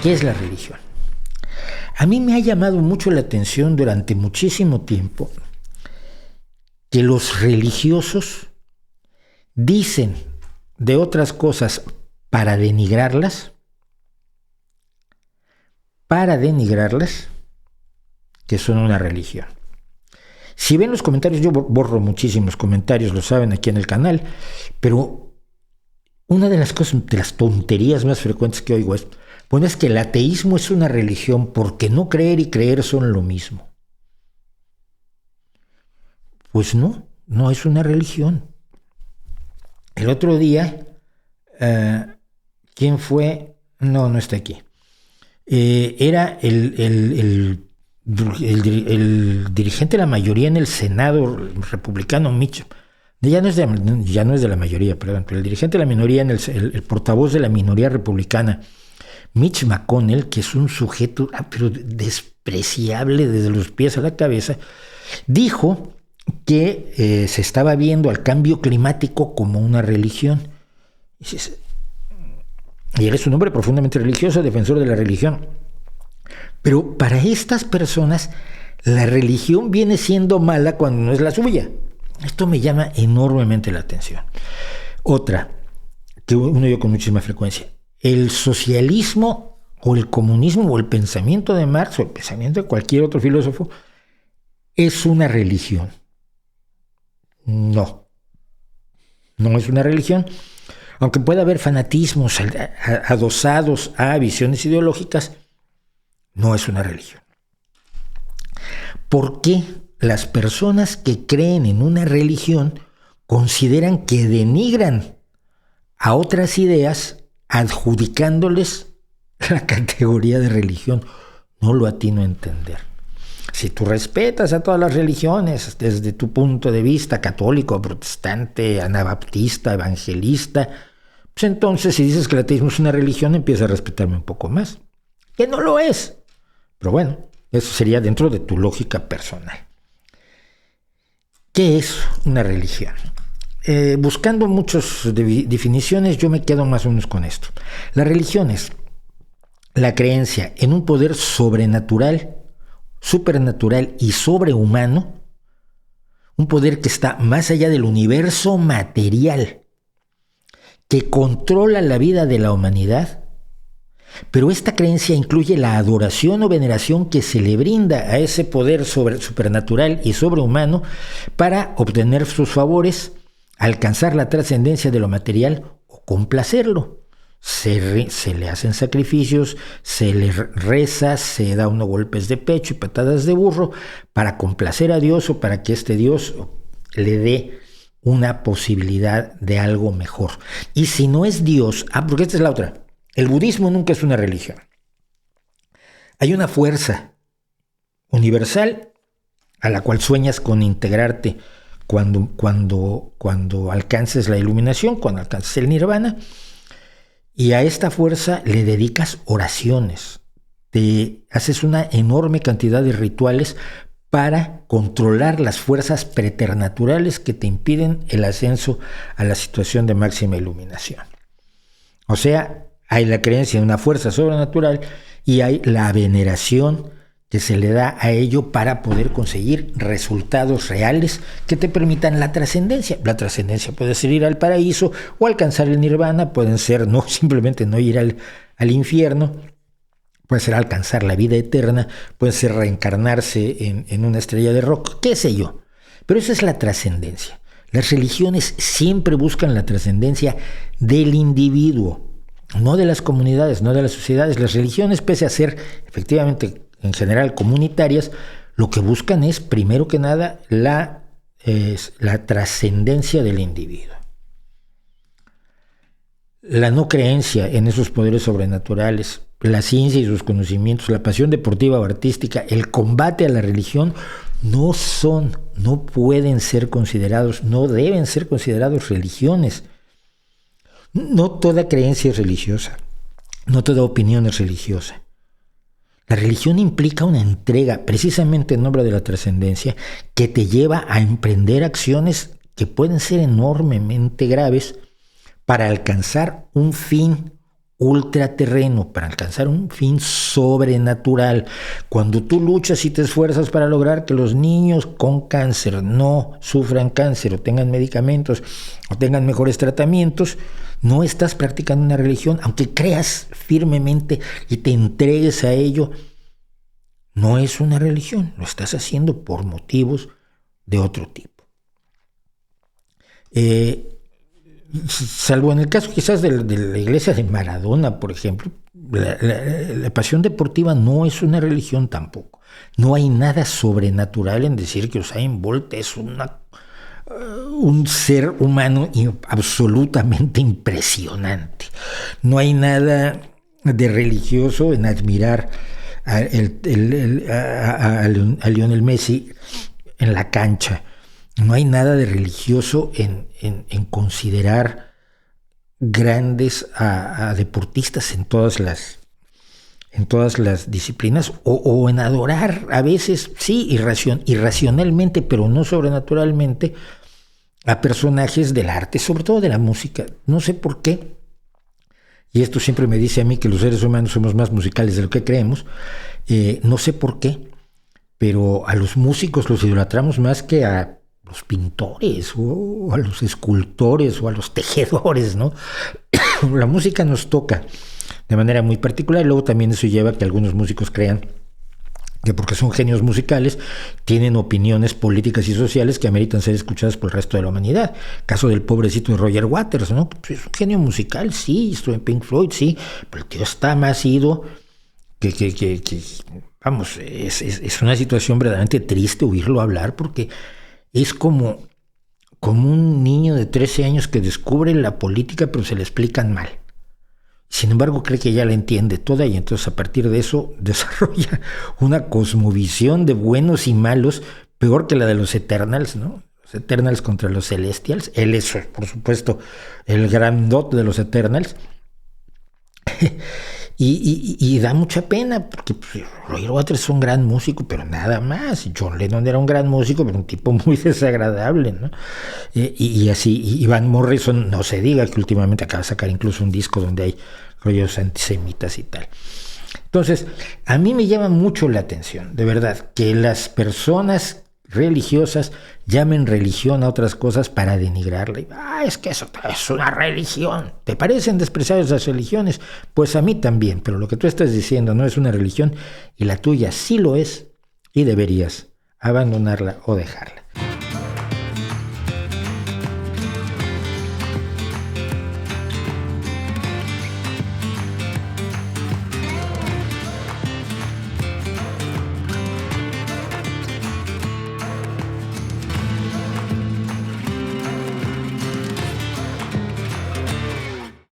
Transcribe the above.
¿Qué es la religión? A mí me ha llamado mucho la atención durante muchísimo tiempo que los religiosos dicen de otras cosas para denigrarlas, que son una religión. Si ven los comentarios, yo borro muchísimos comentarios, lo saben aquí en el canal, pero una de las cosas, de las tonterías más frecuentes que oigo es, bueno, es que el ateísmo es una religión porque no creer y creer son lo mismo. Pues no es una religión. El otro día, ¿quién fue? No está aquí. Era el dirigente de la mayoría en el Senado republicano, Mitch. Ya no es de la mayoría, perdón, pero el dirigente de la minoría, el portavoz de la minoría republicana, Mitch McConnell, que es un sujeto pero despreciable desde los pies a la cabeza, dijo que se estaba viendo al cambio climático como una religión. Y él es un hombre profundamente religioso, defensor de la religión. Pero para estas personas, la religión viene siendo mala cuando no es la suya. Esto me llama enormemente la atención. Otra, que uno oye con muchísima frecuencia, el socialismo o el comunismo o el pensamiento de Marx o el pensamiento de cualquier otro filósofo es una religión. No es una religión, aunque pueda haber fanatismos adosados a visiones ideológicas, no es una religión. ¿Por qué las personas que creen en una religión consideran que denigran a otras ideas adjudicándoles la categoría de religión? No lo atino a entender. Si tú respetas a todas las religiones desde tu punto de vista católico, protestante, anabaptista, evangelista, pues entonces si dices que el ateísmo es una religión, empieza a respetarme un poco más. Que no lo es. Pero bueno, eso sería dentro de tu lógica personal. ¿Qué es una religión? Buscando muchas definiciones, yo me quedo más o menos con esto. La religión es la creencia en un poder sobrenatural, supernatural y sobrehumano, un poder que está más allá del universo material, que controla la vida de la humanidad, pero esta creencia incluye la adoración o veneración que se le brinda a ese poder supernatural y sobrehumano para obtener sus favores, alcanzar la trascendencia de lo material o complacerlo. Se le hacen sacrificios, se le reza, se da unos golpes de pecho y patadas de burro para complacer a Dios o para que este Dios le dé una posibilidad de algo mejor. Y si no es Dios, porque esta es la otra, el budismo nunca es una religión. Hay una fuerza universal a la cual sueñas con integrarte cuando alcances la iluminación, cuando alcances el nirvana. Y a esta fuerza le dedicas oraciones, te haces una enorme cantidad de rituales para controlar las fuerzas preternaturales que te impiden el ascenso a la situación de máxima iluminación. O sea, hay la creencia en una fuerza sobrenatural y hay la veneración que se le da a ello para poder conseguir resultados reales que te permitan la trascendencia. La trascendencia puede ser ir al paraíso o alcanzar el nirvana, pueden ser no simplemente no ir al infierno, puede ser alcanzar la vida eterna, puede ser reencarnarse en una estrella de rock, qué sé yo. Pero esa es la trascendencia. Las religiones siempre buscan la trascendencia del individuo, no de las comunidades, no de las sociedades. Las religiones, pese a ser efectivamente en general comunitarias, lo que buscan es, primero que nada, la trascendencia del individuo. La no creencia en esos poderes sobrenaturales, la ciencia y sus conocimientos, la pasión deportiva o artística, el combate a la religión, no pueden ser considerados, no deben ser considerados religiones. No toda creencia es religiosa, no toda opinión es religiosa. La religión implica una entrega, precisamente en nombre de la trascendencia, que te lleva a emprender acciones que pueden ser enormemente graves para alcanzar un fin ultraterreno para alcanzar un fin sobrenatural. Cuando tú luchas y te esfuerzas para lograr que los niños con cáncer no sufran cáncer o tengan medicamentos o tengan mejores tratamientos, no estás practicando una religión, aunque creas firmemente y te entregues a ello. No es una religión, lo estás haciendo por motivos de otro tipo. Salvo en el caso quizás de la iglesia de Maradona, por ejemplo, la pasión deportiva no es una religión tampoco. No hay nada sobrenatural en decir que Usain Bolt es un ser humano absolutamente impresionante. No hay nada de religioso en admirar a Lionel Messi en la cancha. No hay nada de religioso en considerar grandes a deportistas en todas las disciplinas o en adorar a veces, sí, irracionalmente, pero no sobrenaturalmente, a personajes del arte, sobre todo de la música. No sé por qué, y esto siempre me dice a mí que los seres humanos somos más musicales de lo que creemos, no sé por qué, pero a los músicos los idolatramos más que a los pintores o a los escultores o a los tejedores, ¿no? La música nos toca de manera muy particular y luego también eso lleva a que algunos músicos crean que porque son genios musicales tienen opiniones políticas y sociales que ameritan ser escuchadas por el resto de la humanidad. Caso del pobrecito de Roger Waters, ¿no? Pues es un genio musical, sí, estuvo en Pink Floyd, sí, pero el tío está más ido que vamos, es una situación verdaderamente triste oírlo hablar porque es como un niño de 13 años que descubre la política pero se le explican mal. Sin embargo, cree que ya la entiende toda y entonces a partir de eso desarrolla una cosmovisión de buenos y malos peor que la de los Eternals, ¿no? Los Eternals contra los Celestials. Él es, por supuesto, el grandote de los Eternals. Y da mucha pena, porque pues, Roger Waters es un gran músico, pero nada más. John Lennon era un gran músico, pero un tipo muy desagradable, ¿no? Y así, y Van Morrison, no se diga que últimamente acaba de sacar incluso un disco donde hay rollos antisemitas y tal. Entonces, a mí me llama mucho la atención, de verdad, que las personas religiosas llamen religión a otras cosas para denigrarla. Es que eso es una religión. ¿Te parecen despreciables las religiones? Pues a mí también, pero lo que tú estás diciendo no es una religión y la tuya sí lo es y deberías abandonarla o dejarla.